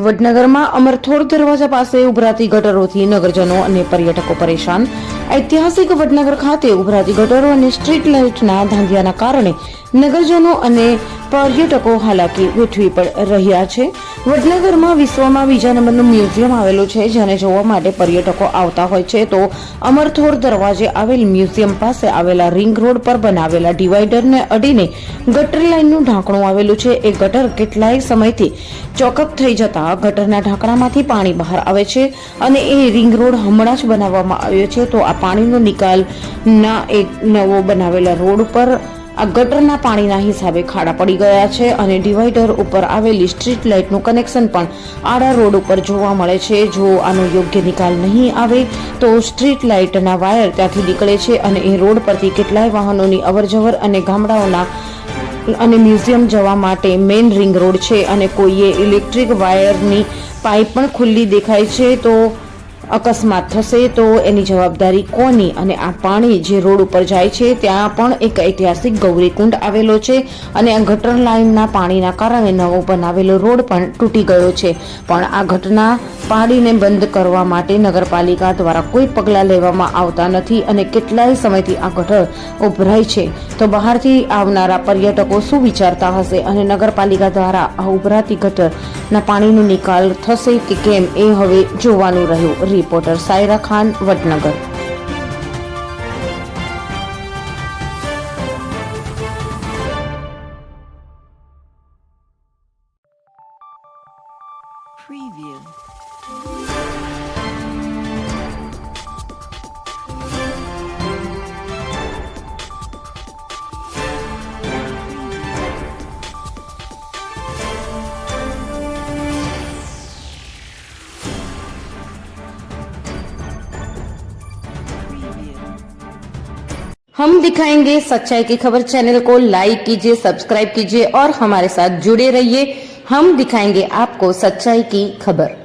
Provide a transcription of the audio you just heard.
વડનગરમાં અમરથોડ દરવાજા પાસે ઉભરાતી ગટરોથી નગરજનો અને પર્યટકો પરેશાન। ઐતિહાસિક વડનગર ખાતે ઉભરાતી ગટરો અને સ્ટ્રીટ લાઇટના ધાંધિયાના કારણે નગરજનો અને પર્યટકો હાલાકી વેઠવી રહ્યા છે। વડનગરમાં વિશ્વમાં બીજા નંબરનું મ્યુઝિયમ આવેલું છે, જેને જોવા માટે પર્યટકો આવતા હોય છે। તો અમરથોડ દરવાજે આવેલ મ્યુઝિયમ પાસે આવેલા રિંગ રોડ પર બનાવેલા ડિવાઈડરને અડીને ગટર લાઇનનું ઢાંકણું આવેલું છે। એ ગટર કેટલાય સમયથી ચોકઅપ થઈ જતા ગટરના ઢાંકણામાંથી પાણી બહાર આવે છે અને એ રિંગ રોડ હમણાં જ બનાવવામાં આવ્યો છે। તો આ પાણીનો નિકાલના એક નવો બનાવેલા રોડ ઉપર આ ગટરના પાણીના હિસાબે ખાડા પડી ગયા છે અને ડિવાઈડર ઉપર આવેલી સ્ટ્રીટ લાઇટનું કનેક્શન પણ આડા રોડ ઉપર જોવા મળે છે। જો આનો યોગ્ય નિકાલ નહીં આવે તો સ્ટ્રીટ લાઇટના વાયર ત્યાંથી નીકળે છે અને એ રોડ પરથી કેટલાય વાહનોની અવરજવર અને ગામડાઓના અને મ્યુઝિયમ જવા માટે મેઇન રિંગ રોડ છે અને કોઈએ ઇલેક્ટ્રિક વાયરની પાઇપ પણ ખુલ્લી દેખાય છે। તો અકસ્માત થશે તો એની જવાબદારી કોની? અને આ પાણી જે રોડ ઉપર જાય છે ત્યાં પણ એક ઐતિહાસિક ગૌરીકુંડ આવેલો છે અને આ ગટર લાઇનના પાણીના કારણે નવો બનાવેલો રોડ પણ તૂટી ગયો છે। પણ આ ઘટના પાણીને બંધ કરવા માટે નગરપાલિકા દ્વારા કોઈ પગલાં લેવામાં આવતા નથી અને કેટલાય સમયથી આ ગટર ઉભરાય છે। તો બહારથી આવનારા પર્યટકો શું વિચારતા હશે અને નગરપાલિકા દ્વારા આ ઉભરાતી ગટરના પાણીનો નિકાલ થશે કે કેમ એ હવે જોવાનું રહ્યું। રિપોર્ટર સાયરા ખાન, વડનગર। Preview. हम दिखाएंगे सच्चाई की खबर चैनल को लाइक कीजिए, सब्सक्राइब कीजिए और हमारे साथ जुड़े रहिए। हम दिखाएंगे आपको सच्चाई की खबर।